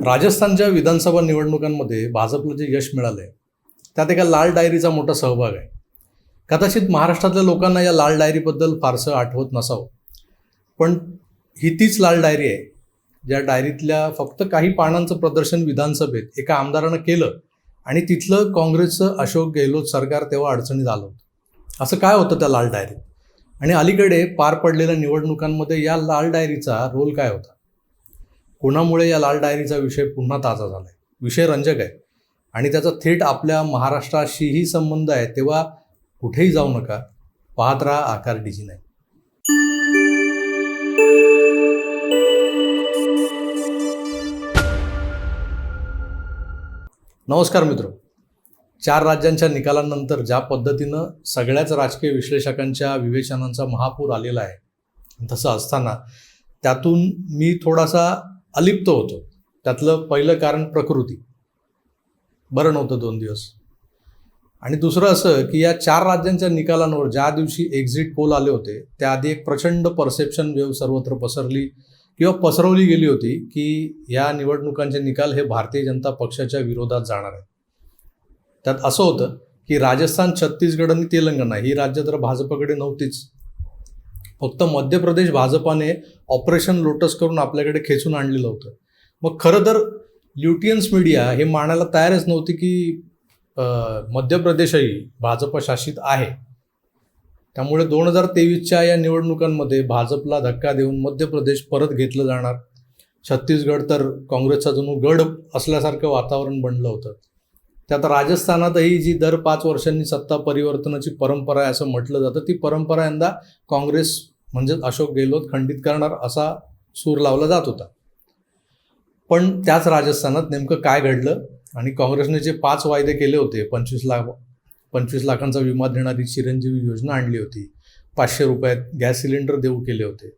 राजस्थानच्या विधानसभा निवडणुकांमध्ये भाजपला जे यश मिळालं आहे त्यात एका लाल डायरीचा मोठा सहभाग आहे. कदाचित महाराष्ट्रातल्या लोकांना या लाल डायरीबद्दल फारसं आठवत नसावं, पण ही तीच लाल डायरी आहे ज्या डायरीतल्या फक्त काही पानांचं प्रदर्शन विधानसभेत एका आमदारानं केलं आणि तिथलं काँग्रेसचं अशोक गेहलोत सरकार तेव्हा अडचणीत आलं होतं. असं काय होतं त्या लाल डायरीत आणि अलीकडे पार पडलेल्या निवडणुकांमध्ये या लाल डायरीचा रोल काय होता? कोणामुळे या लाल डायरीचा विषय पुन्हा ताजा झाला आहे? विषय रंजक आहे आणि त्याचा थेट आपल्या महाराष्ट्राशीही संबंध आहे. तेव्हा कुठेही जाऊ नका, पाहत राहा आकार DG9. नमस्कार मित्र. 4 राज्यांच्या निकालानंतर ज्या पद्धतीनं सगळ्याच राजकीय विश्लेषकांच्या विवेचनांचा महापूर आलेला आहे, तसं असताना त्यातून मी थोडासा अलिप्त होतो. त्यातलं पहिलं कारण प्रकृती, बरं नव्हतं 2 दिवस. आणि दुसरं असं की या 4 राज्यांच्या निकालांवर ज्या दिवशी एक्झिट पोल आले होते त्याआधी एक प्रचंड परसेप्शन वेव्ह सर्वत्र पसरवली गेली होती की या निवडणुकांचे निकाल हे भारतीय जनता पक्षाच्या विरोधात जाणार आहेत. त्यात असं होतं की राजस्थान, छत्तीसगड आणि तेलंगणा ही राज्य तर भाजपकडे नव्हतीच. फक्त मध्य प्रदेश भाजपाने ऑपरेशन लोटस करून आपल्याकडे खेचून आणलेलं होतं. मग खरं तर ल्युटियन्स मीडिया हे मानायला तयारच नव्हती की मध्य प्रदेशही भाजप शासित आहे. त्यामुळे 2023च्या या निवडणुकांमध्ये भाजपला धक्का देऊन मध्य प्रदेश परत घेतलं जाणार. छत्तीसगड तर काँग्रेसचा जणू गड असल्यासारखं वातावरण बनलं होतं. त्यात राजस्थानातही जी दर 5 वर्षांनी सत्ता परिवर्तनाची परंपरा आहे असं म्हटलं जातं, ती परंपरा यंदा काँग्रेस म्हणजेच अशोक गेहलोत खंडित करणार असा सूर लावला जात होता. पण त्याच राजस्थानात नेमकं काय घडलं आणि काँग्रेसने जे 5 वायदे केले होते, 25 लाखांचा विमा देणारी चिरंजीवी योजना आणली होती, 500 रुपयात गॅस सिलेंडर देऊ केले होते,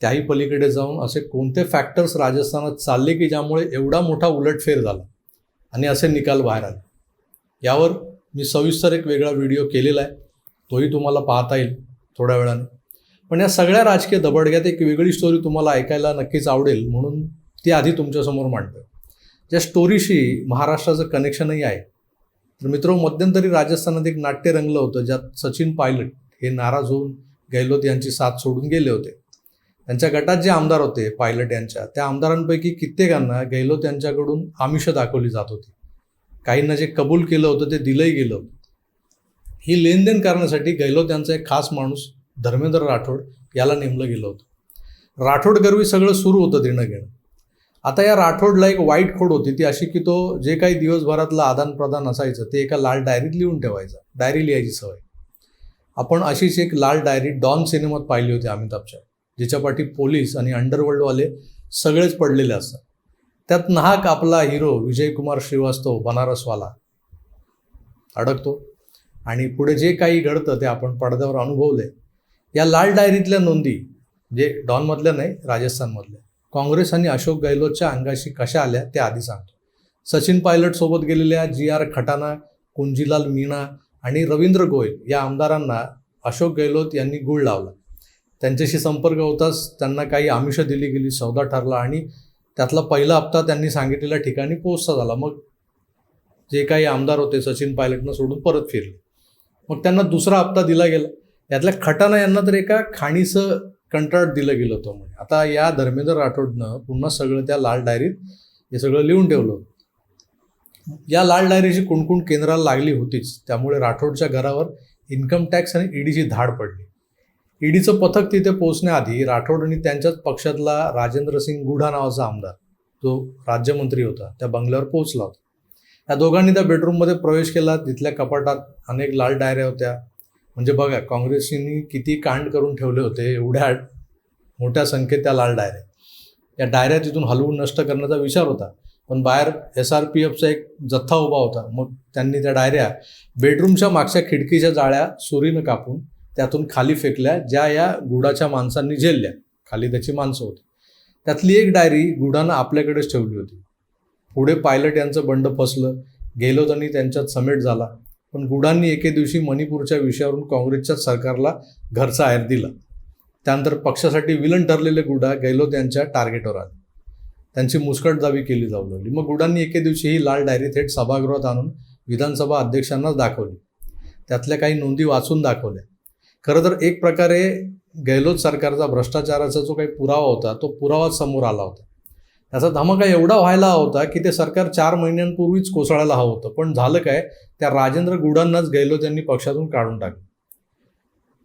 त्याही पलीकडे जाऊन असे कोणते फॅक्टर्स राजस्थानात चालले की ज्यामुळे एवढा मोठा उलटफेर झाला आणि असे निकाल बाहेर आले? यावर मी सविस्तर एक वेगळा व्हिडिओ केलेला आहे, तोही तुम्हाला पाहता येईल थोड्या वेळाने. पण या सगळ्या राजकीय दबडग्यात एक वेगळी स्टोरी तुम्हाला ऐकायला नक्कीच आवडेल, म्हणून ती आधी तुमच्यासमोर मांडतो. ज्या स्टोरीशी महाराष्ट्राचं कनेक्शनही आहे. तर मित्रांनो, मध्यंतरी राजस्थानात एक नाट्य रंगलं होतं ज्यात सचिन पायलट हे नाराज होऊन गेहलोत यांची साथ सोडून गेले होते. त्यांच्या गटात जे आमदार होते पायलट यांच्या, त्या आमदारांपैकी कित्येकांना गेहलोत यांच्याकडून आमिषं दाखवली जात होती. काहींना जे कबूल केलं होतं ते दिलंही गेलं होतं. ही लेनदेन करण्यासाठी गेहलोत यांचा एक खास माणूस धर्मेंद्र राठोड याला नेमलं गेलं होतं. राठोड गर्वी सगळं सुरू होतं देणं घेणं. आता या राठोडला एक वाईट खोड होती, ती अशी की तो जे काही दिवसभरातलं आदान प्रदान असायचं ते एका लाल डायरीत लिहून ठेवायचा. डायरी लिहायची सवय. आपण अशीच एक लाल डायरी डॉन सिनेमात पाहिली होती अमिताभच्या, जिच्या पाठी पोलीस आणि अंडरवर्ल्डवाले सगळेच पडलेले असतात. त्यात नाहक आपला हिरो विजय कुमार श्रीवास्तव बनारसवाला अडकतो आणि पुढे जे काही घडतं ते आपण पडद्यावर अनुभवलंय. या लाल डायरीतल्या नोंदी, जे डॉनमधल्या नाही, राजस्थानमधल्या, काँग्रेस आणि अशोक गेहलोतच्या अंगाशी कशा आल्या ते आधी सांगतो. सचिन पायलटसोबत गेलेल्या GR खटाना, कुंजीलाल मीणा आणि रवींद्र गोयल या आमदारांना अशोक गेहलोत यांनी गुळ लावला. त्यांच्याशी संपर्क होताच त्यांना काही आमिषं दिली गेली, सौदा ठरला आणि त्यातला पहिला हप्ता त्यांनी सांगितलेल्या ठिकाणी पोहोचता झाला. मग जे काही आमदार होते सचिन पायलटनं सोडून परत फिरले. मग त्यांना दुसरा हप्ता दिला गेला. यातल्या खटाना यांना तर एका खाणीचं कंत्राट दिलं गेलं होतं. म्हणजे आता या धर्मेंद्र राठोडनं पुन्हा सगळं त्या लाल डायरीत हे सगळं लिहून ठेवलं. या लाल डायरीची कुणकुण केंद्राला लागली होतीच. त्यामुळे राठोडच्या घरावर इन्कम टॅक्स आणि ईडीची धाड पडली. ईडीचं पथक तिथे पोहोचण्याआधी राठोड आणि त्यांच्याच पक्षातला राजेंद्र सिंग गुढा नावाचा आमदार, जो राज्यमंत्री होता, त्या बंगल्यावर पोहोचला होता. या दोघांनी त्या बेडरूममध्ये प्रवेश केला. तिथल्या कपाटात अनेक लाल डायऱ्या होत्या. म्हणजे बघा, काँग्रेसनी किती कांड करून ठेवले होते, एवढ्या मोठ्या संख्येत त्या लाल डायऱ्या. या डायऱ्या तिथून हलवून नष्ट करण्याचा विचार होता, पण बाहेर SRPFचा एक जथ्था उभा होता. मग त्यांनी त्या डायऱ्या बेडरूमच्या मागच्या खिडकीच्या जाळ्या सुरीनं कापून त्यातून खाली फेकल्या, ज्या या गुडाच्या माणसांनी झेलल्या. खाली त्याची माणसं होती. त्यातली एक डायरी गुडानं आपल्याकडेच ठेवली होती. पुढे पायलट यांचं बंड फसलं. गेहलोत आणि त्यांच्यात समेट झाला. पण गुडांनी एके दिवशी मणिपूरच्या विषयावरून काँग्रेसच्याच सरकारला घरचा आहेर दिला. त्यानंतर पक्षासाठी विलन ठरलेले गुडा गेहलोत यांच्या टार्गेटवर आले. त्यांची मुस्कटदाबी केली जाऊ लागली. मग गुडांनी एके दिवशी ही लाल डायरी थेट सभागृहात आणून विधानसभा अध्यक्षांनाच दाखवली. त्यातल्या काही नोंदी वाचून दाखवल्या. खरं तर एक प्रकारे गेहलोत सरकारचा भ्रष्टाचाराचा जो काही पुरावा होता तो पुरावाच समोर आला होता. त्याचा धमाका एवढा व्हायला होता की ते सरकार 4 महिन्यांपूर्वीच कोसळायला हवं होतं. पण झालं काय, त्या राजेंद्र गुडांनाच गेहलोत यांनी पक्षातून काढून टाकलं.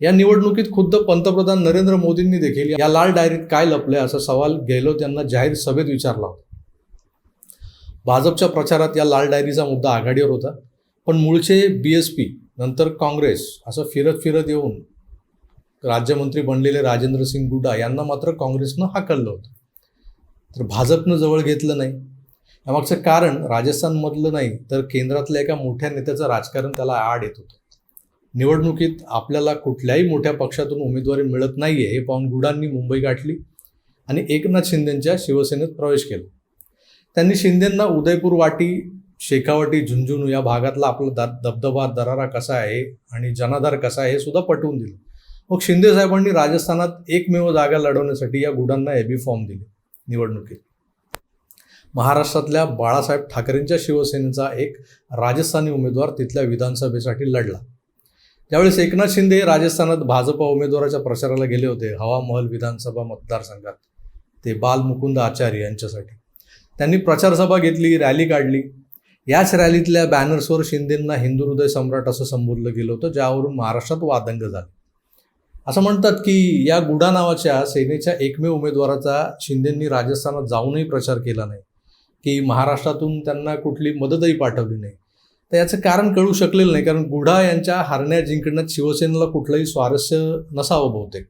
या निवडणुकीत खुद्द पंतप्रधान नरेंद्र मोदींनी देखील या लाल डायरीत काय लपले असा सवाल गेहलोत यांना जाहीर सभेत विचारला होता. भाजपच्या प्रचारात या लाल डायरीचा मुद्दा आघाडीवर होता. पण मूळचे BSP नंतर काँग्रेस असं फिरत फिरत येऊन राज्यमंत्री बनलेले राजेंद्र सिंग गुडा यांना मात्र काँग्रेसनं हाकललं होतं. तर भाजपनं जवळ घेतलं नाही. यामागचं कारण राजस्थानमधलं नाही तर केंद्रातल्या एका मोठ्या नेत्याचं राजकारण त्याला आड येत होतं. निवडणुकीत आपल्याला कुठल्याही मोठ्या पक्षातून उमेदवारी मिळत नाहीये हे पाहून गुडांनी मुंबई गाठली आणि एकनाथ शिंदेंच्या शिवसेनेत प्रवेश केला. त्यांनी शिंदेंना उदयपूर वाटी, शेखावटी, झुंझुनू या भागातला आपला दबदबा, दरारा कसा आहे आणि जनाधार कसा आहे हे सुद्धा पटवून दिलं. मग शिंदे साहेबांनी राजस्थानात एकमेव जागा लढवण्यासाठी या गुडांना AB फॉर्म दिले. निवडणुकीत महाराष्ट्रातल्या बाळासाहेब ठाकरेंच्या शिवसेनेचा एक राजस्थानी उमेदवार तिथल्या विधानसभेसाठी लढला. त्यावेळेस एकनाथ शिंदे राजस्थानात भाजपा उमेदवाराच्या प्रचाराला गेले होते हवा महल विधानसभा मतदारसंघात, ते बालमुकुंद आचार्य यांच्यासाठी. त्यांनी प्रचारसभा घेतली, रॅली काढली. याच रॅलीतल्या बॅनर्सवर शिंदेंना हिंदू हृदय सम्राट असं संबोधलं गेलं होतं, ज्यावरून महाराष्ट्रात वादंग झाला. असं म्हणतात की या गुडा नावाच्या सेनेच्या एकमेव उमेदवाराचा शिंदेंनी राजस्थानात जाऊनही प्रचार केला नाही, की महाराष्ट्रातून त्यांना कुठली मदतही पाठवली नाही. तर याचं कारण कळू शकलेलं नाही, कारण गुडा यांच्या हारण्या जिंकण्यात शिवसेनेला कुठलंही स्वारस्य नसावं बहुतेक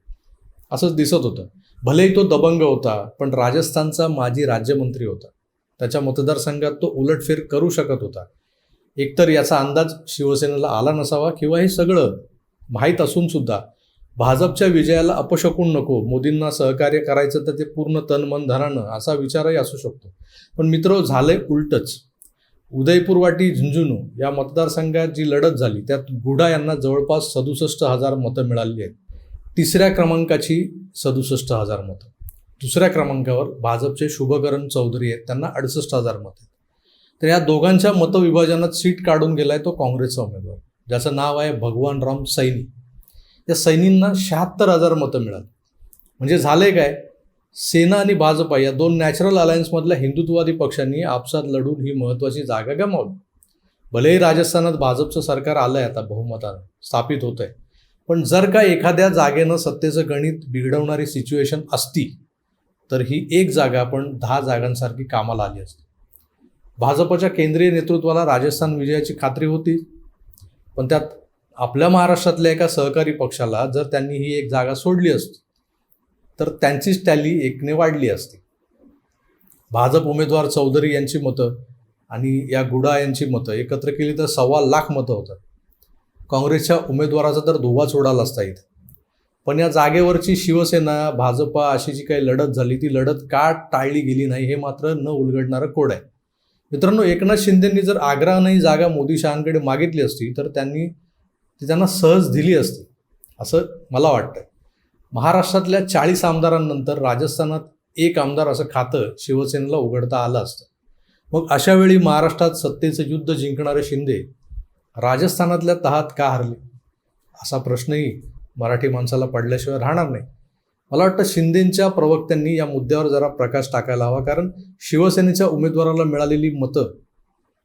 असंच दिसत होतं. भलेही तो दबंग होता, पण राजस्थानचा माजी राज्यमंत्री होता. त्याच्या मतदारसंघात तो उलटफेर करू शकत होता. एकतर याचा अंदाज शिवसेनेला आला नसावा, किंवा हे सगळं माहीत असून सुद्धा भाजपच्या विजयाला अपशकून नको, मोदींना सहकार्य करायचं तर ते पूर्ण तन मन धनानं असा विचारही असू शकतो. पण मित्र, झालंय उलटच. उदयपूर वाटी, झुंझुनू या मतदारसंघात जी लढत झाली त्यात गुडा यांना जवळपास 67,000 मतं मिळाली आहेत. तिसऱ्या क्रमांकाची 67,000 मतं. दुसऱ्या क्रमांकावर भाजपचे शुभकरण चौधरी आहेत, त्यांना 68,000 मतं आहेत. तर या दोघांच्या मतविभाजनात सीट काढून गेलाय तो काँग्रेसचा उमेदवार, ज्याचं नाव आहे भगवान राम सैनी. या सैनींना 76,000 मतं मिळाली. म्हणजे झालंय काय, सेना आणि भाजपा या दोन नॅचरल अलायन्समधल्या हिंदुत्ववादी पक्षांनी आपसात लढून ही महत्त्वाची जागा गमावली. भलेही राजस्थानात भाजपचं सरकार आलंय, आता बहुमतानं स्थापित होत आहे, पण जर का एखाद्या जागेनं सत्तेचं गणित बिघडवणारी सिच्युएशन असती तर ही एक जागा पण 10 जागांसारखी कामाला आली असती. भाजपच्या केंद्रीय नेतृत्वाला राजस्थान विजयाची खात्री होती, पण त्यात आपल्या महाराष्ट्रातल्या एका सहकारी पक्षाला जर त्यांनी ही एक जागा सोडली असती तर त्यांचीच टॅली एकने वाढली असती. भाजप उमेदवार चौधरी यांची मतं आणि या गुडा यांची मतं एकत्र केली तर 1,25,000 मतं होतात. काँग्रेसच्या उमेदवाराचा तर धोबाच उडाला असता इथे. पण या जागेवरची शिवसेना भाजपा अशी जी काही लढत झाली ती लढत का टाळली गेली नाही हे मात्र न उलगडणारं कोड आहे. मित्रांनो, एकनाथ शिंदेंनी जर आग्रहाने जागा मोदी शहांकडे मागितली असती तर त्यांनी ती त्यांना सहज दिली असती असं मला वाटतं. महाराष्ट्रातल्या 40 आमदारांनंतर राजस्थानात एक आमदार असं खातं शिवसेनेला उघडता आलं असतं. मग अशा वेळी महाराष्ट्रात सत्तेचं युद्ध जिंकणारे शिंदे राजस्थानातल्या तहात का हरले असा प्रश्नही मराठी माणसाला पडल्याशिवाय राहणार नाही. मला वाटतं शिंदेंच्या प्रवक्त्यांनी या मुद्द्यावर जरा प्रकाश टाकायला हवा, कारण शिवसेनेच्या उमेदवाराला मिळालेली मतं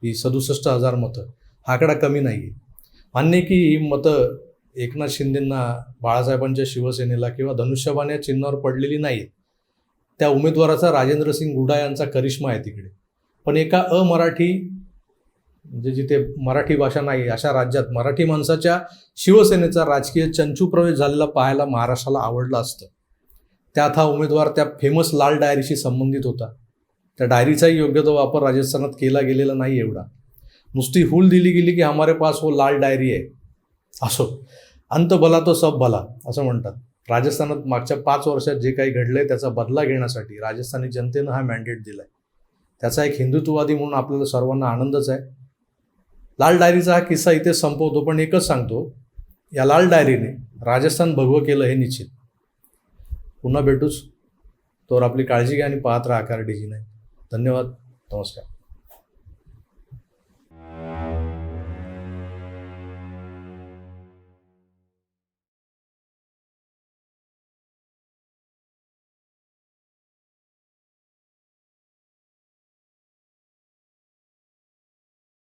ही 67,000 मतं हा आकडा कमी नाही आहे. मान्य की ही मतं एकनाथ शिंदेंना, बाळासाहेबांच्या शिवसेनेला किंवा धनुष्यबाण या चिन्हावर पडलेली नाहीत. त्या उमेदवाराचा राजेंद्र सिंग गुडा यांचा करिश्मा आहे तिकडे. पण एका अमराठी, म्हणजे जिथे मराठी भाषा नाही अशा राज्यात मराठी माणसाच्या शिवसेनेचा राजकीय चंचू प्रवेश झालेला पाहायला महाराष्ट्राला आवडलं असतं. त्यात हा उमेदवार त्या फेमस लाल डायरीशी संबंधित होता. त्या डायरीचाही योग्य तो वापर राजस्थानात केला गेलेला नाही एवढा. नुसती हूल दिली गेली की हमारे पास वो लाल डायरी आहे. असो, अंत भला तो सब भला असं म्हणतात. राजस्थानात मागच्या 5 वर्षात जे काही घडलंय त्याचा बदला घेण्यासाठी राजस्थानी जनतेनं हा मॅन्डेट दिलाय. त्याचा एक हिंदुत्ववादी म्हणून आपल्याला सर्वांना आनंदच आहे. लाल डायरीचा हा किस्सा इथे संपवतो, पण एकच सांगतो, या लाल डायरीने राजस्थान भगवं केलं हे निश्चित. पुन्हा भेटूच, तोवर आपली काळजी घ्या आणि पाहत राहा आकार DG9. धन्यवाद. नमस्कार.